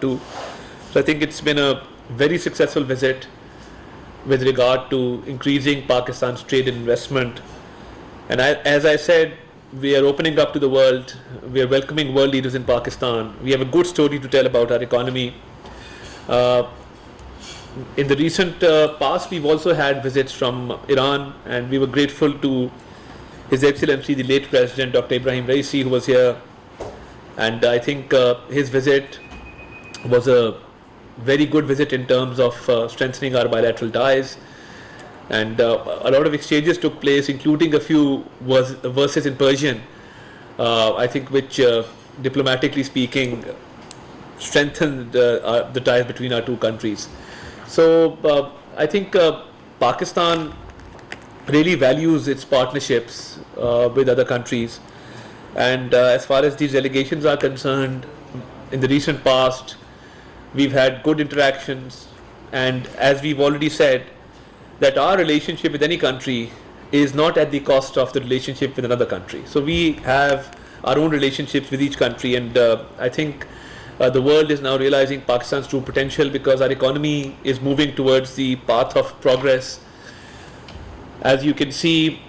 too. So I think it's been a very successful visit with regard to increasing Pakistan's trade and investment. And as I said, we are opening up to the world. We are welcoming world leaders in Pakistan. We have a good story to tell about our economy. In the recent past, we've also had visits from Iran, and we were grateful to His Excellency, the late President Dr. Ibrahim Raisi, who was here. And I think his visit was a very good visit in terms of strengthening our bilateral ties. And a lot of exchanges took place, including a few verses in Persian, I think, which diplomatically speaking strengthened the ties between our two countries. So I think Pakistan really values its partnerships with other countries. And as far as these delegations are concerned, in the recent past, we've had good interactions. And as we've already said, that our relationship with any country is not at the cost of the relationship with another country. So we have our own relationships with each country, and I think the world is now realizing Pakistan's true potential, because our economy is moving towards the path of progress. As you can see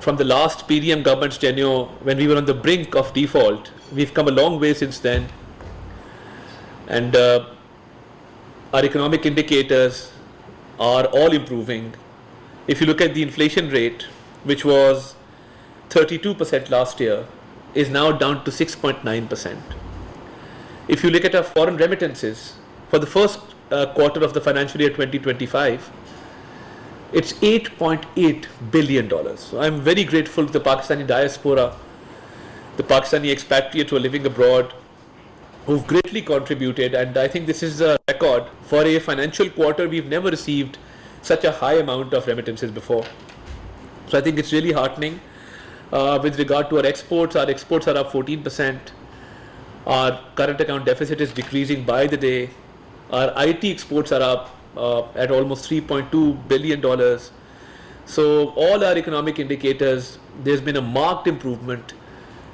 from the last PDM government's tenure, when we were on the brink of default, we've come a long way since then. And our economic indicators are all improving. If you look at the inflation rate, which was 32% last year, is now down to 6.9%. If you look at our foreign remittances for the first quarter of the financial year 2025, it's $8.8 billion. So I'm very grateful to the Pakistani diaspora, the Pakistani expatriates who are living abroad, who've greatly contributed. And I think this is a record. For a financial quarter, we've never received such a high amount of remittances before. So I think it's really heartening. With regard to our exports are up 14%. Our current account deficit is decreasing by the day. Our IT exports are up at almost $3.2 billion. So all our economic indicators, there's been a marked improvement.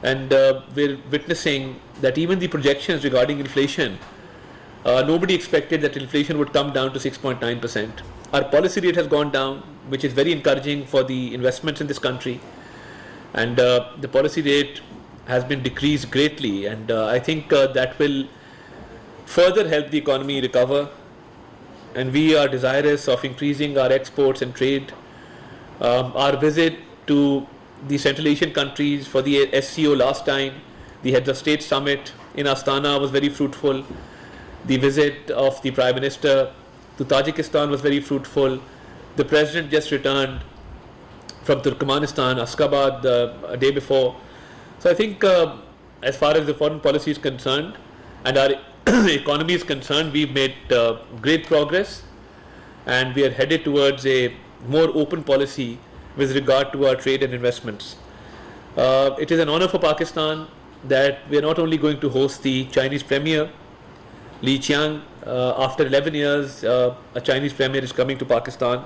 And we're witnessing that even the projections regarding inflation, nobody expected that inflation would come down to 6.9%. Our policy rate has gone down, which is very encouraging for the investments in this country. And the policy rate has been decreased greatly. And I think that will further help the economy recover. And we are desirous of increasing our exports and trade. Our visit to the Central Asian countries for the SCO last time, the Heads of State Summit in Astana, was very fruitful. The visit of the Prime Minister to Tajikistan was very fruitful. The President just returned from Turkmenistan, Ashgabat, a day before. So I think as far as the foreign policy is concerned and our economy is concerned, we've made great progress, and we are headed towards a more open policy with regard to our trade and investments. It is an honor for Pakistan that we are not only going to host the Chinese Premier, Li Qiang. After 11 years, a Chinese Premier is coming to Pakistan.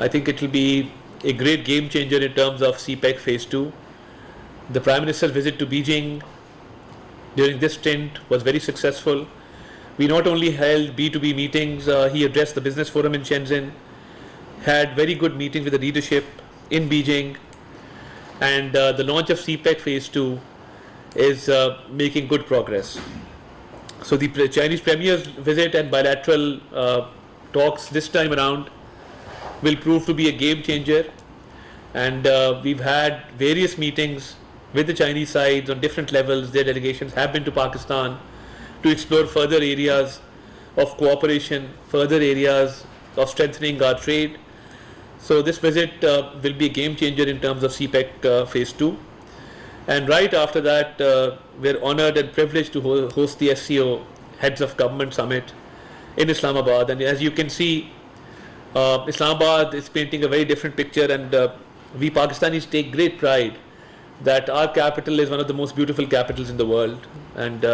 I think it will be a great game changer in terms of CPEC Phase 2. The Prime Minister's visit to Beijing during this stint was very successful. We not only held B2B meetings, he addressed the business forum in Shenzhen, had very good meetings with the leadership in Beijing, and the launch of CPEC Phase 2 is making good progress. So the Chinese Premier's visit and bilateral talks this time around will prove to be a game changer, and we've had various meetings with the Chinese sides on different levels. Their delegations have been to Pakistan to explore further areas of cooperation, further areas of strengthening our trade. So this visit will be a game changer in terms of CPEC Phase 2. And right after that, we're honored and privileged to host the SCO Heads of Government Summit in Islamabad. And as you can see, Islamabad is painting a very different picture, and we Pakistanis take great pride that our capital is one of the most beautiful capitals in the world. And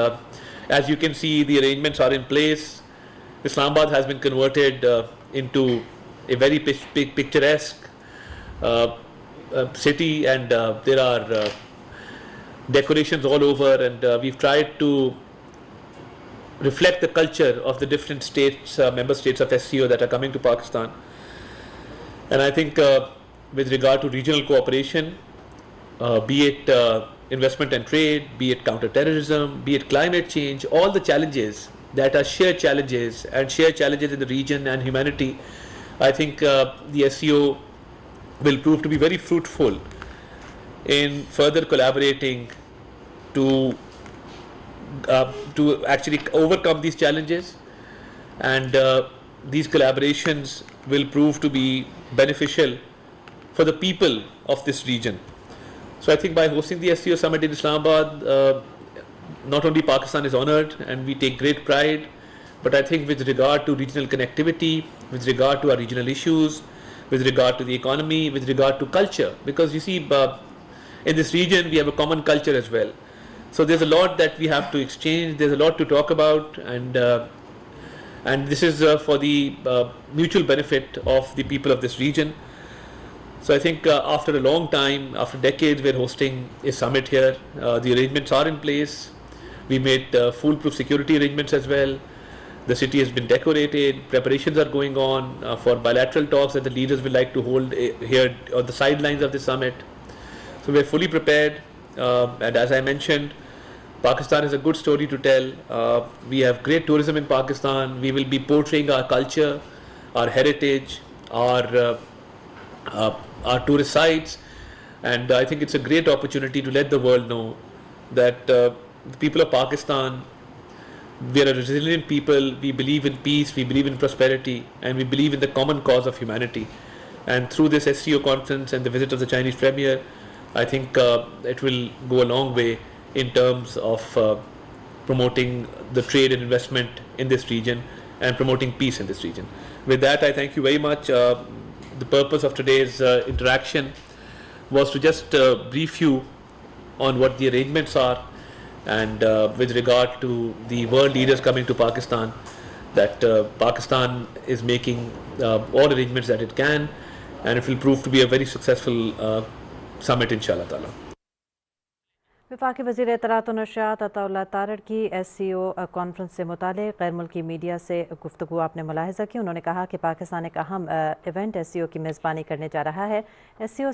as you can see, the arrangements are in place. Islamabad has been converted into a very picturesque city, and there are decorations all over, and we've tried to reflect the culture of the different states, member states of SCO that are coming to Pakistan. And I think with regard to regional cooperation, be it investment and trade, be it counter-terrorism, be it climate change, all the challenges that are shared challenges and shared challenges in the region and humanity, I think the SCO will prove to be very fruitful in further collaborating to actually overcome these challenges, and these collaborations will prove to be beneficial for the people of this region. So I think by hosting the SCO summit in Islamabad, not only Pakistan is honored and we take great pride, but I think with regard to regional connectivity, with regard to our regional issues, with regard to the economy, with regard to culture, because you see in this region we have a common culture as well. So there's a lot that we have to exchange, there's a lot to talk about, and this is for the mutual benefit of the people of this region. So I think after a long time, after decades, we're hosting a summit here. The arrangements are in place. We made foolproof security arrangements as well. The city has been decorated. Preparations are going on for bilateral talks that the leaders will like to hold here on the sidelines of the summit. So we're fully prepared. And as I mentioned, Pakistan is a good story to tell. We have great tourism in Pakistan. We will be portraying our culture, our heritage, our tourist sites, and I think it's a great opportunity to let the world know that the people of Pakistan, we are a resilient people. We believe in peace, we believe in prosperity, and we believe in the common cause of humanity. And through this SCO conference and the visit of the Chinese Premier, I think it will go a long way in terms of promoting the trade and investment in this region and promoting peace in this region. With that, I thank you very much. The purpose of today's interaction was to just brief you on what the arrangements are, and with regard to the world leaders coming to Pakistan, that Pakistan is making all arrangements that it can, and it will prove to be a very successful summit, inshallah ta'ala. वफाकी वज़ीर इत्तलात व नशरियात अता तारड़ की SCO conference से मुतालिक गैर मुल्की media से गुफ्तगू आपने मुलाहिज़ा की। उन्होंने कहा कि पाकिस्तान एक अहम इवेंट SCO की मेज़बानी करने जा रहा है। SCO